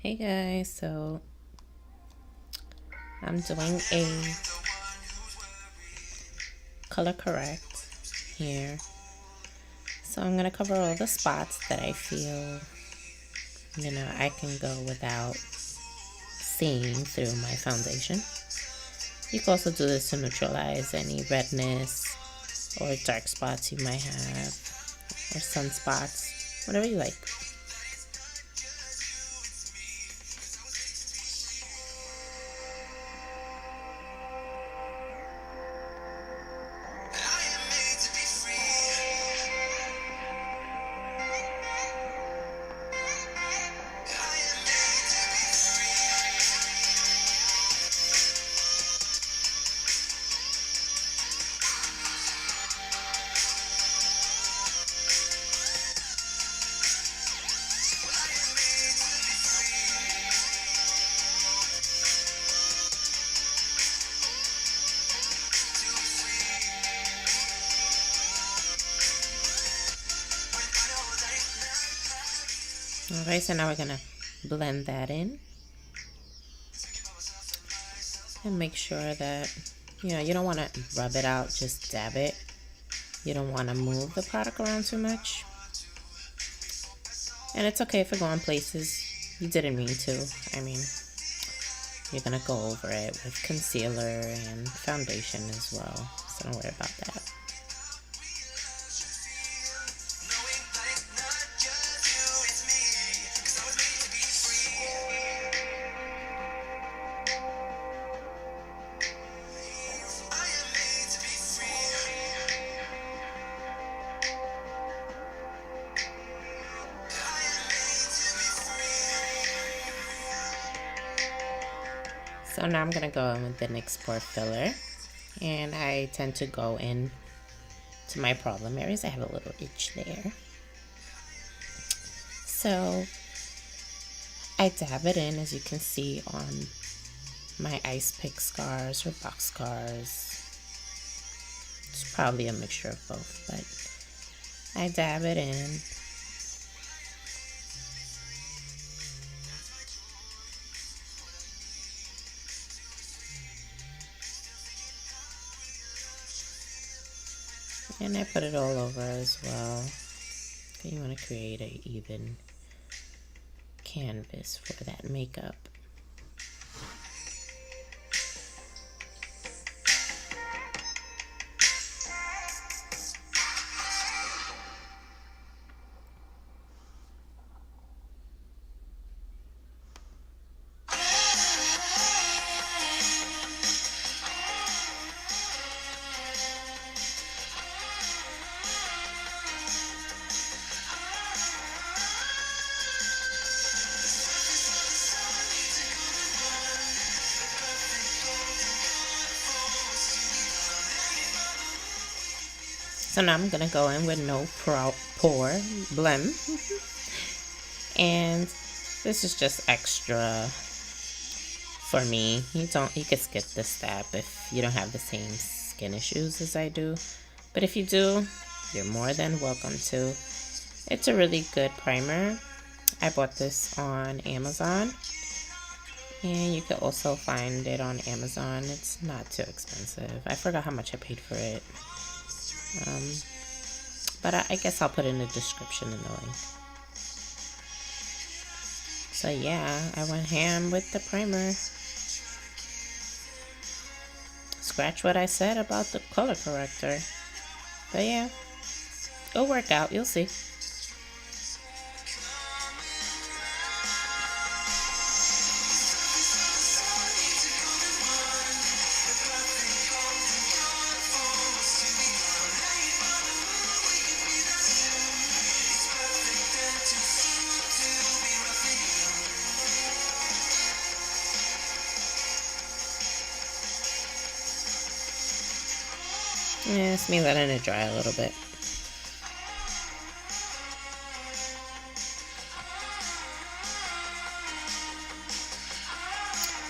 Hey guys, so I'm doing a color correct here. So I'm gonna cover all the spots that I feel, I can go without seeing through my foundation. You can also do this to neutralize any redness or dark spots you might have, or sunspots, whatever you like. Alright, so now we're gonna blend that in and make sure that, you don't want to rub it out, just dab it. You don't want to move the product around too much. And it's okay if you go in places you didn't mean to. I mean, you're gonna go over it with concealer and foundation as well, so don't worry about that. So now I'm gonna go in with the NYX Pore Filler, and I tend to go in to my problem areas. I have a little itch there. So I dab it in, as you can see, on my ice pick scars or box scars. It's probably a mixture of both, but I dab it in. And I put it all over as well. You want to create an even canvas for that makeup. So now I'm gonna go in with no pore blem, and this is just extra for me. You could skip this step if you don't have the same skin issues as I do, but if you do, you're more than welcome to. It's a really good primer. I bought this on Amazon, and you could also find it on Amazon. It's not too expensive. I forgot how much I paid for it. But I guess I'll put in the description in the link. So yeah, I went ham with the primer. Scratch what I said about the color corrector. But yeah, it'll work out, you'll see. Yeah, it's me letting it dry a little bit.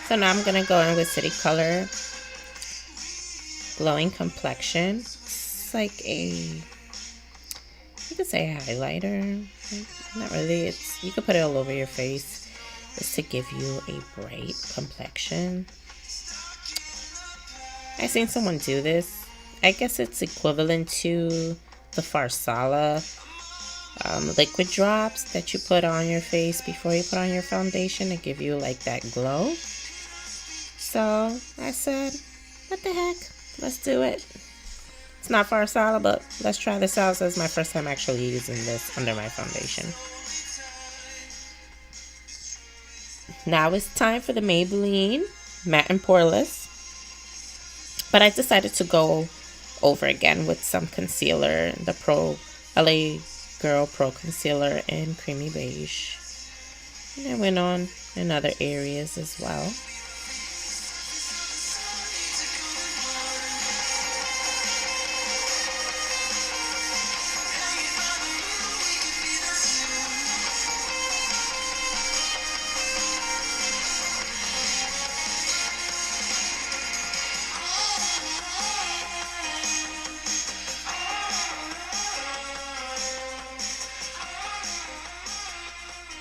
So now I'm gonna go in with City Color Glowing Complexion. It's like you could say a highlighter. Not really. You could put it all over your face. is to give you a bright complexion. I seen someone do this. I guess it's equivalent to the Farsala liquid drops that you put on your face before you put on your foundation to give you like that glow. So I said, what the heck? Let's do it. It's not Farsala, but let's try this out. So it's my first time actually using this under my foundation. Now it's time for the Maybelline Matte and Poreless. But I decided to go over again with some concealer, the LA Girl Pro Concealer in Creamy Beige. And I went on in other areas as well.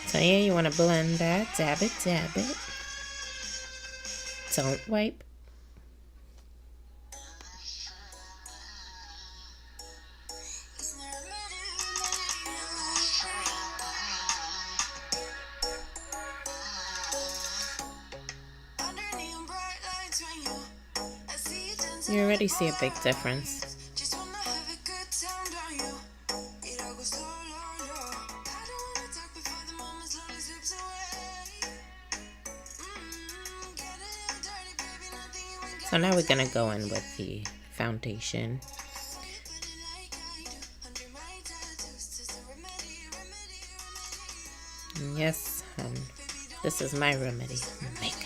So yeah, you want to blend that, dab it, dab it. Don't wipe. You already see a big difference. So now we're gonna go in with the foundation. And yes, this is my remedy, makeup.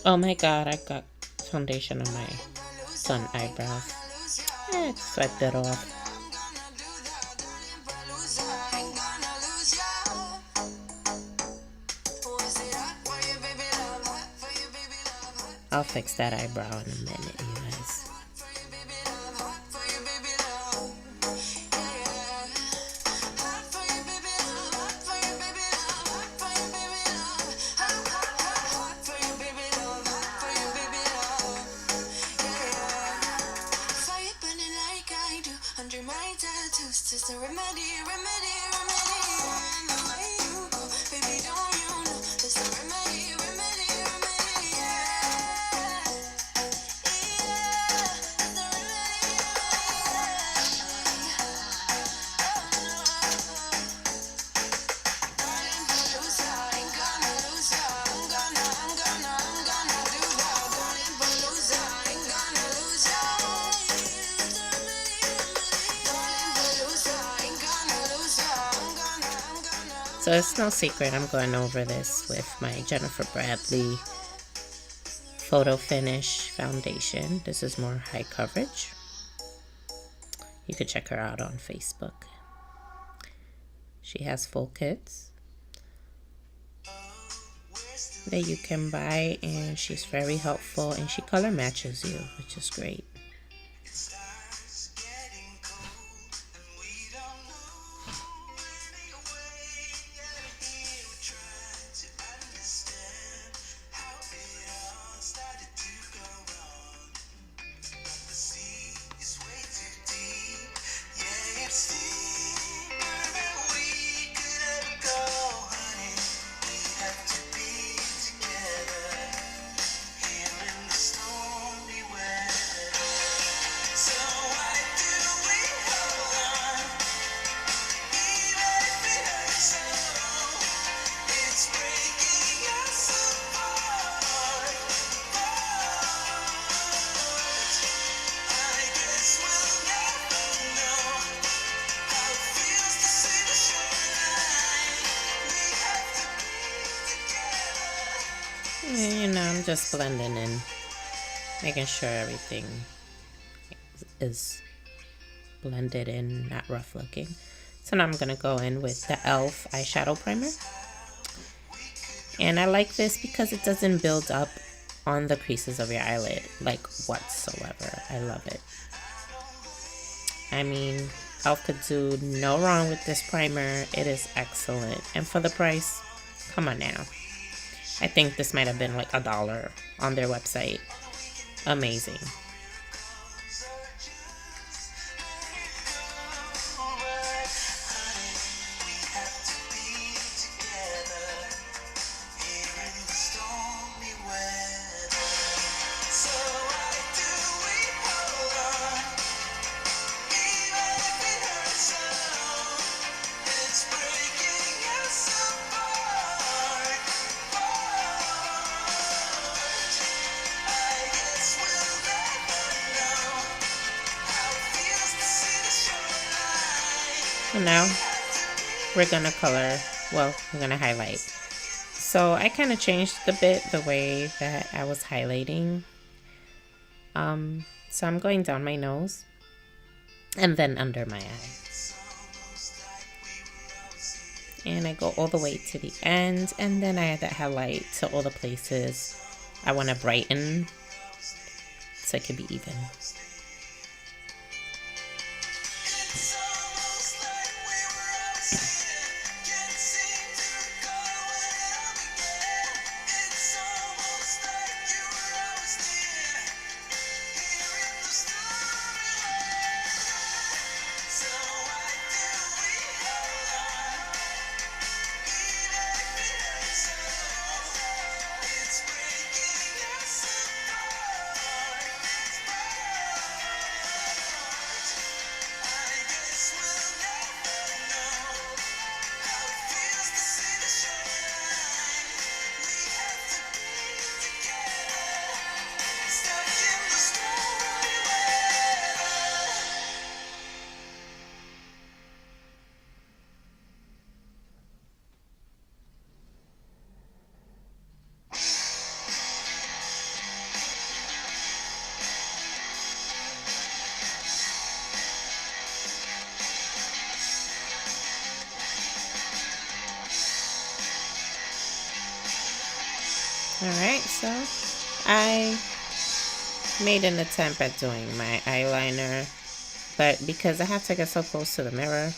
Oh my god, I got foundation on my sun eyebrows. Swipe that off. I'll fix that eyebrow in a minute, you guys. So it's no secret I'm going over this with my Jennifer Bradley Photo Finish Foundation. This is more high coverage. You could check her out on Facebook. She has full kits that you can buy, and she's very helpful, and she color matches you, which is great. I'm just blending in, making sure everything is blended in, not rough looking. So now I'm gonna go in with the e.l.f. eyeshadow primer. And I like this because it doesn't build up on the creases of your eyelid, like whatsoever. I love it. I mean, e.l.f. could do no wrong with this primer. It is excellent. And for the price, come on now. I think this might have been like $1 on their website. Amazing. Now we're gonna color, well, we're gonna highlight. So I kind of changed a bit the way that I was highlighting. So I'm going down my nose and then under my eye. And I go all the way to the end, and then I add that highlight to all the places I want to brighten so it can be even. Alright, so I made an attempt at doing my eyeliner, but because I have to get so close to the mirror,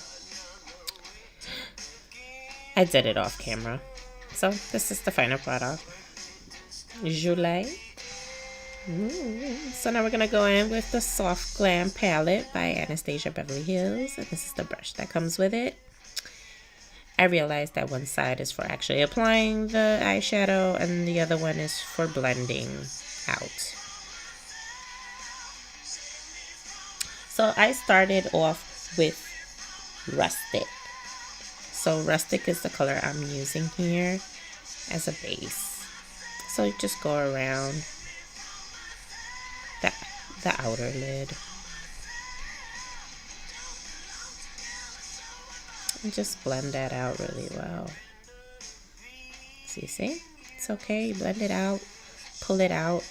I did it off camera. So this is the final product. July. So now we're gonna go in with the Soft Glam palette by Anastasia Beverly Hills, and this is the brush that comes with it. I realized that one side is for actually applying the eyeshadow and the other one is for blending out. So I started off with Rustic. So Rustic is the color I'm using here as a base. So you just go around the outer lid. And just blend that out really well. So you see? It's okay. Blend it out. Pull it out.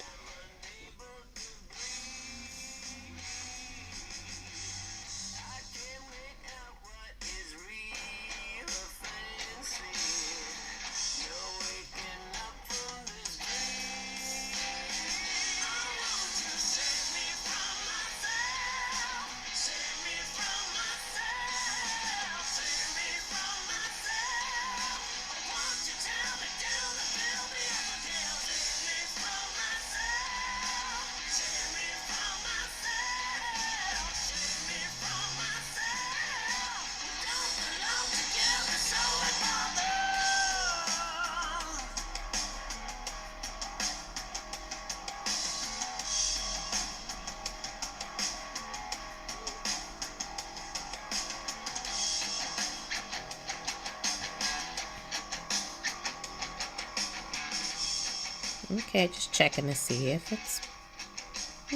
Okay, just checking to see if it's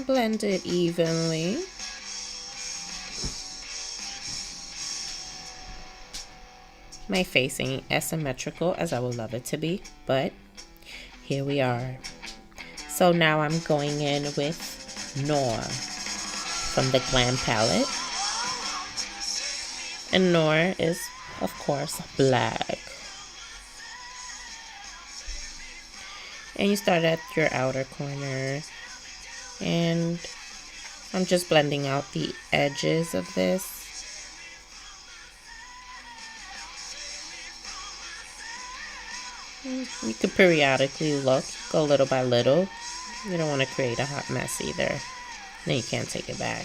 blended evenly. My face ain't as symmetrical as I would love it to be, but here we are. So now I'm going in with Noir from the Glam palette. And Noir is, of course, black. And you start at your outer corner. And I'm just blending out the edges of this. You could periodically look, go little by little. You don't want to create a hot mess either. Then you can't take it back.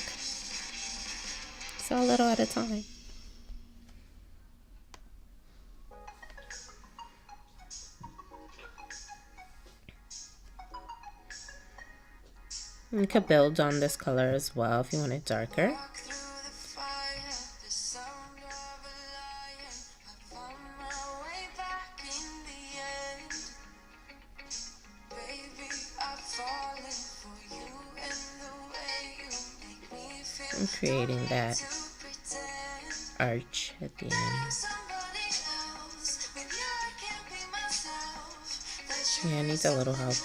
So a little at a time. You could build on this color as well if you want it darker. I'm creating that arch at the end. Yeah, it needs a little help.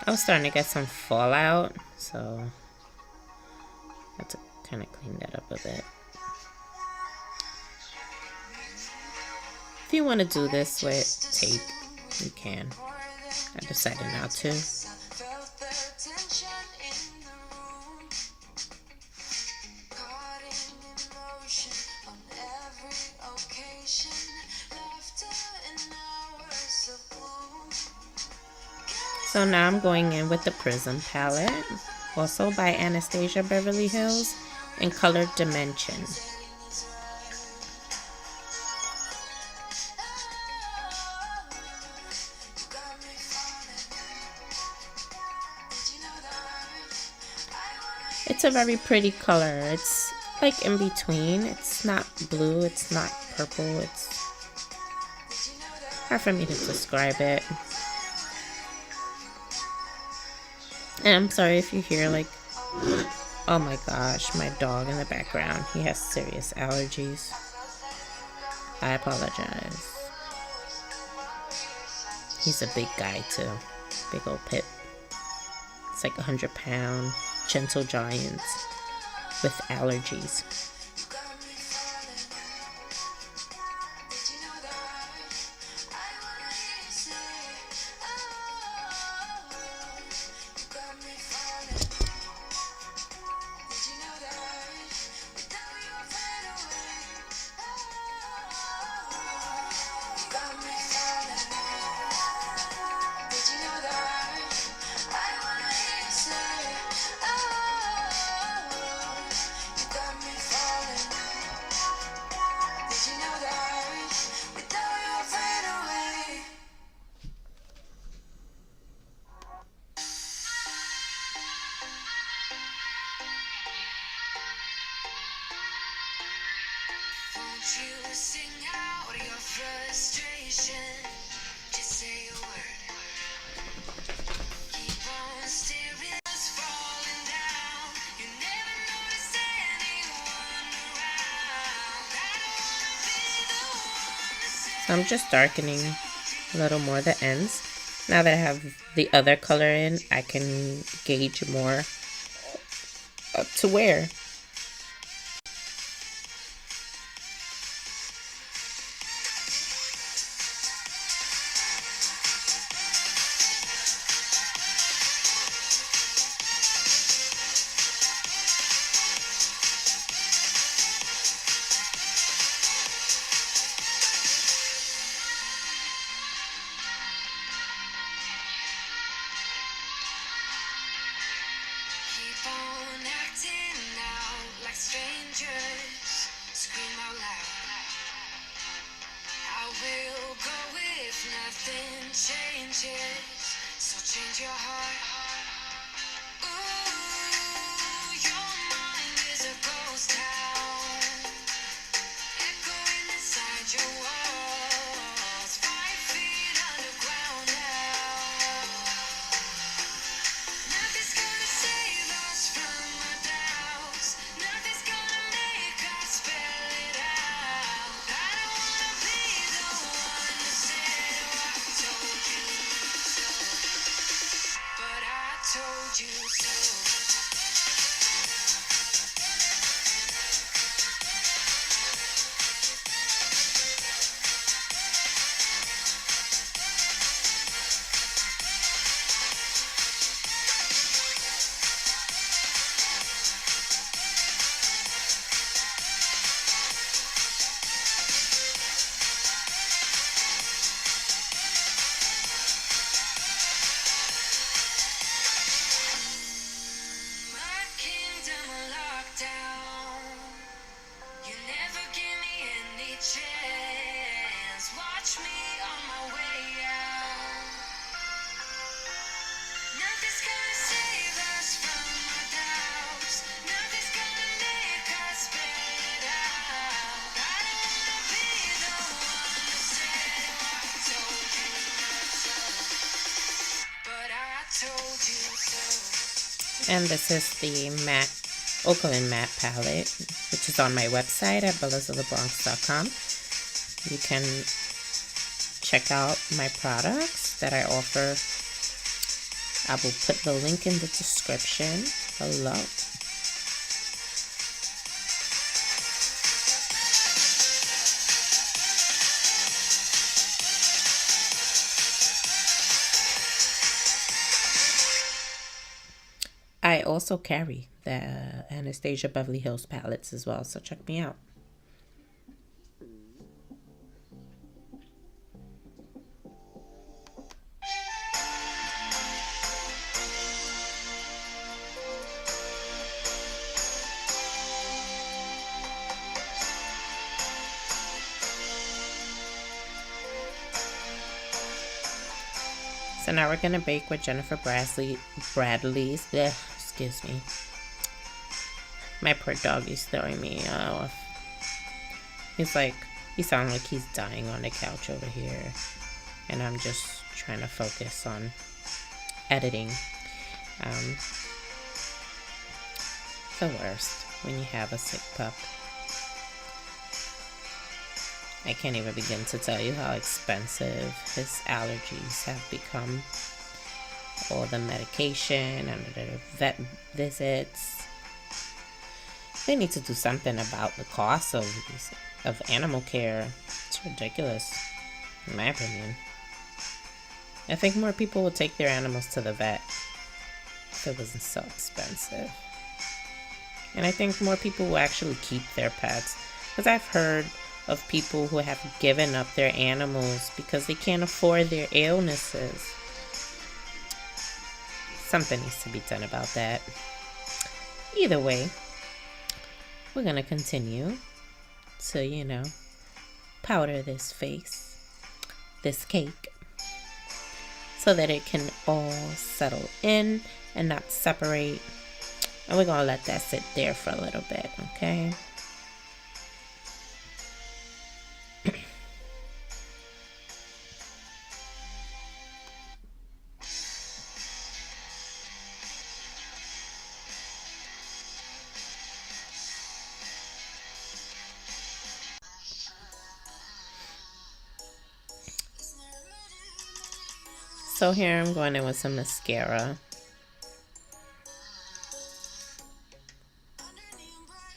I was starting to get some fallout, so I had to kind of clean that up a bit. If you want to do this with tape, you can. I decided not to. So now I'm going in with the Prism palette, also by Anastasia Beverly Hills, in color Dimension. It's a very pretty color. It's like in between. It's not blue, it's not purple. It's hard for me to describe it. And I'm sorry if you hear like, oh my gosh, my dog in the background. He has serious allergies. I apologize. He's a big guy too. Big old pit. It's like 100-pound gentle giant with allergies. You sing out your frustration. Just say a word. Keep on staring, us falling down. You never notice anyone around. I don't wanna be the one to say. So I'm just darkening a little more the ends. Now that I have the other color in, I can gauge more up to where. Keep on acting out like strangers. Scream out loud. nothing changes, so change your heart. Ooh, your mind is a ghost town, echoing inside your walls, 5 feet underground now. Nothing's gonna save us from our doubts. Nothing's gonna make us spell it out. I don't wanna be the one who said, oh, I told you so. But I told you so. My kingdom on lockdown. You never give me any chance. Watch me on my way out. Nothing's gonna save us from our doubts. Nothing's gonna make us spell it out. I don't wanna be the one who said, oh, I told you so. But I told you so. And this is the matte Oakland matte palette, which is on my website at bellasofthebronx.com. You can check out my products that I offer. I will put the link in the description below. I also carry the Anastasia Beverly Hills palettes as well, so check me out. So now we're gonna bake with Jennifer Bradley's. Excuse me. My poor doggy's throwing me off. He sounds like he's dying on the couch over here, and I'm just trying to focus on editing. The worst when you have a sick pup. I can't even begin to tell you how expensive his allergies have become. All the medication and the vet visits. They need to do something about the cost of animal care. It's ridiculous, in my opinion. I think more people would take their animals to the vet if it wasn't so expensive. And I think more people will actually keep their pets. Because I've heard of people who have given up their animals because they can't afford their illnesses. Something needs to be done about that. Either way, we're gonna continue to, powder this face, this cake, so that it can all settle in and not separate. And we're gonna let that sit there for a little bit, okay? So here I'm going in with some mascara.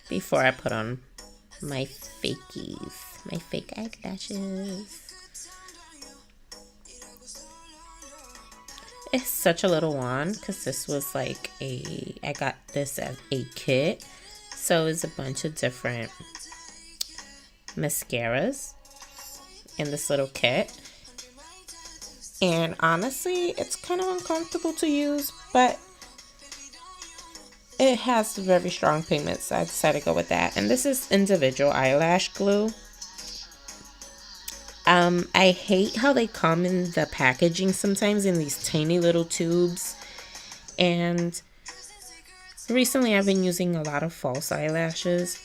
Before I put on my fakies, my fake eyelashes. It's such a little wand because this was like I got this as a kit. So it's a bunch of different mascaras in this little kit. And honestly, it's kind of uncomfortable to use, but it has very strong pigments, so I decided to go with that. And this is individual eyelash glue. I hate how they come in the packaging sometimes in these tiny little tubes. And recently I've been using a lot of false eyelashes.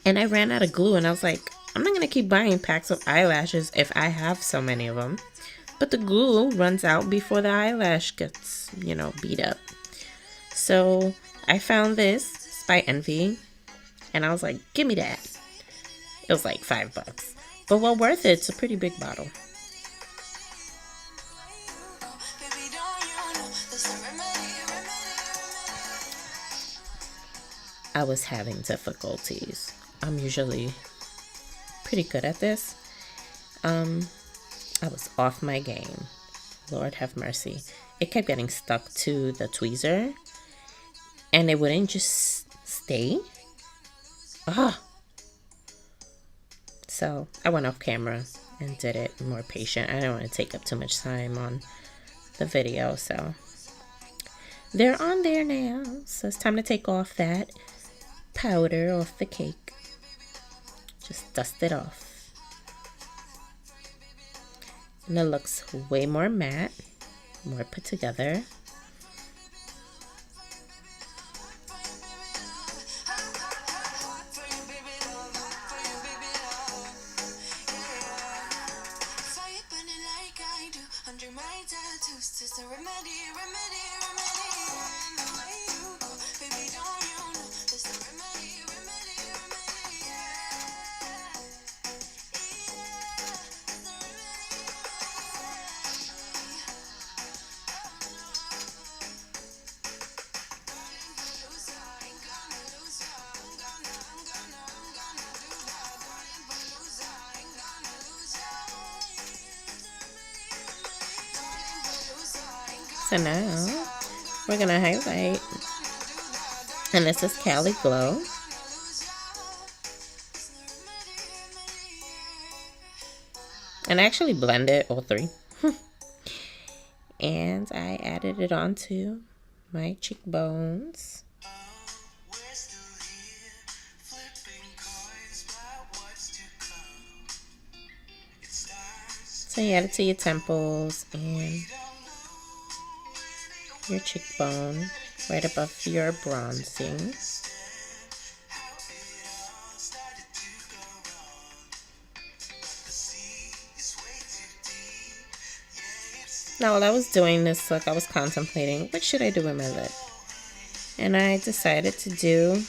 And I ran out of glue and I was like, I'm not going to keep buying packs of eyelashes if I have so many of them. But the glue runs out before the eyelash gets, beat up. So I found this. It's by Envy. And I was like, give me that. It was like $5. But well worth it. It's a pretty big bottle. I was having difficulties. I'm usually pretty good at this. I was off my game. Lord have mercy. It kept getting stuck to the tweezer. And it wouldn't just stay. So I went off camera and did it more patient. I don't want to take up too much time on the video. So they're on there now. So it's time to take off that powder off the cake. Just dust it off. And it looks way more matte, more put together. So now we're gonna highlight, and this is Cali Glow. And I actually blended all three. And I added it onto my cheekbones. So you add it to your temples and your cheekbone, right above your bronzing. Now while I was doing this look, I was contemplating, what should I do with my lip? And I decided to do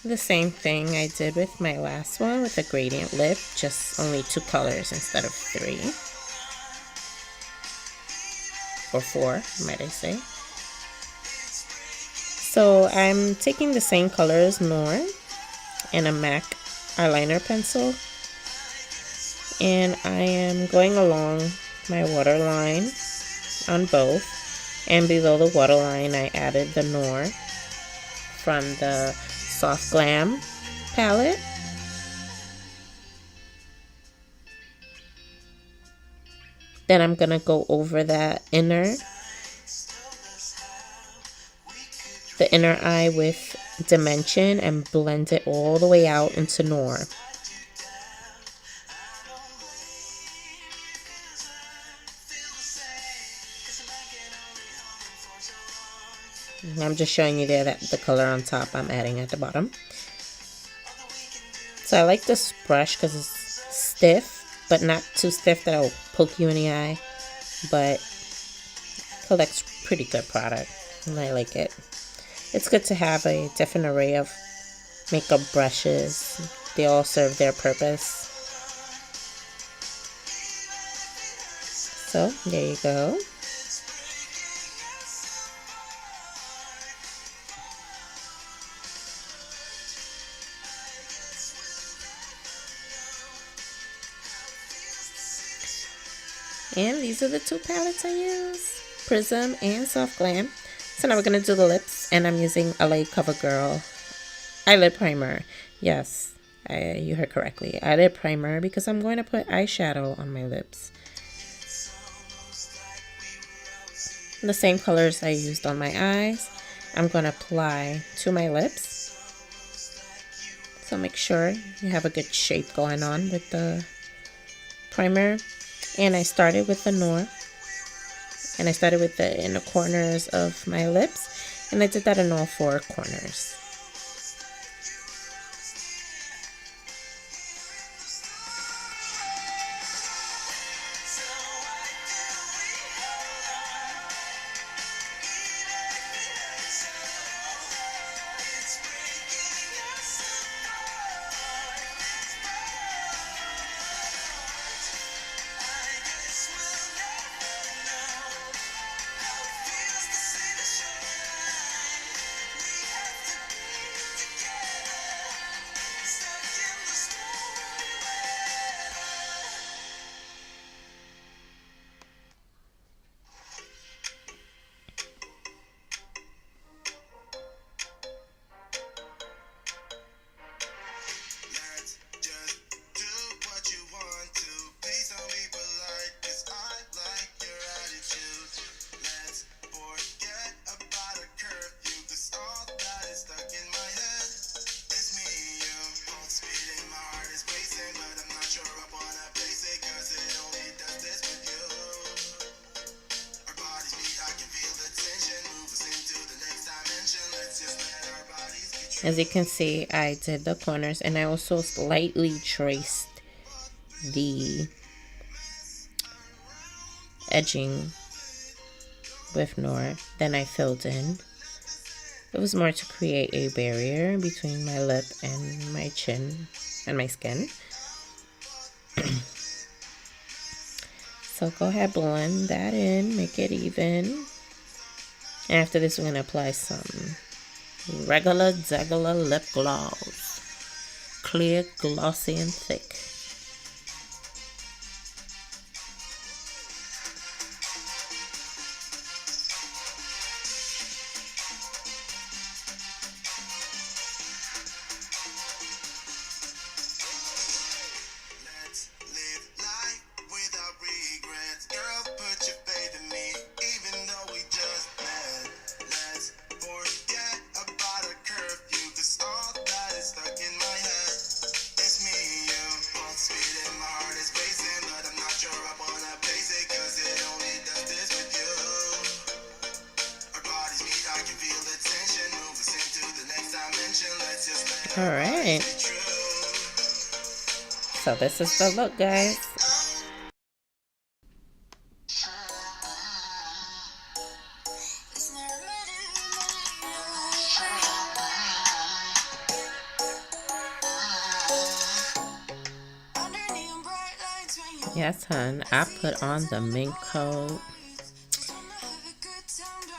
the same thing I did with my last one with a gradient lip, just only 2 colors instead of 3. Or 4, might I say. So I'm taking the same colors more in a MAC eyeliner pencil. And I am going along my waterline on both. And below the waterline, I added the Noir from the Soft Glam palette. Then I'm going to go over that the inner eye with Dimension and blend it all the way out into Noir. And I'm just showing you there that the color on top I'm adding at the bottom. So I like this brush because it's stiff, but not too stiff that it'll poke you in the eye. But it collects pretty good product, and I like it. It's good to have a different array of makeup brushes. They all serve their purpose. So there you go. And these are the 2 palettes I use, Prism and Soft Glam. So now we're going to do the lips, and I'm using LA CoverGirl eyelid primer. Yes, you heard correctly, eyelid primer, because I'm going to put eyeshadow on my lips. The same colors I used on my eyes, I'm going to apply to my lips. So make sure you have a good shape going on with the primer. And I started with the Noir. And I started with the inner corners of my lips. And I did that in all 4 corners. As you can see, I did the corners and I also slightly traced the edging with Noir. Then I filled in. It was more to create a barrier between my lip and my chin and my skin. So go ahead, blend that in, make it even. And after this, we're going to apply some regular degular lip gloss. Clear, glossy, and thick. All right. So this is the look, guys. Yes, hun. I put on the mink coat.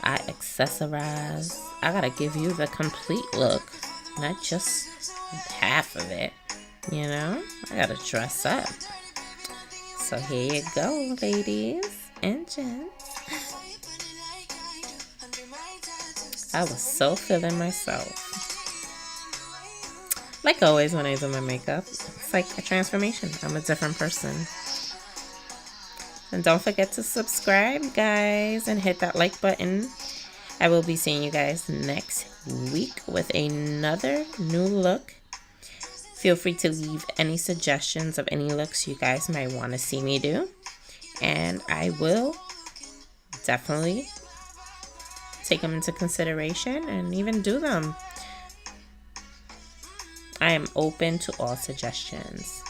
I accessorize. I gotta give you the complete look, not just half of it. You know, I gotta dress up. So here you go, ladies and gents. I was so feeling myself. Like always when I do my makeup, it's like a transformation. I'm a different person. And don't forget to subscribe, guys, and hit that like button. I will be seeing you guys next week with another new look. Feel free to leave any suggestions of any looks you guys might want to see me do. And I will definitely take them into consideration and even do them. I am open to all suggestions.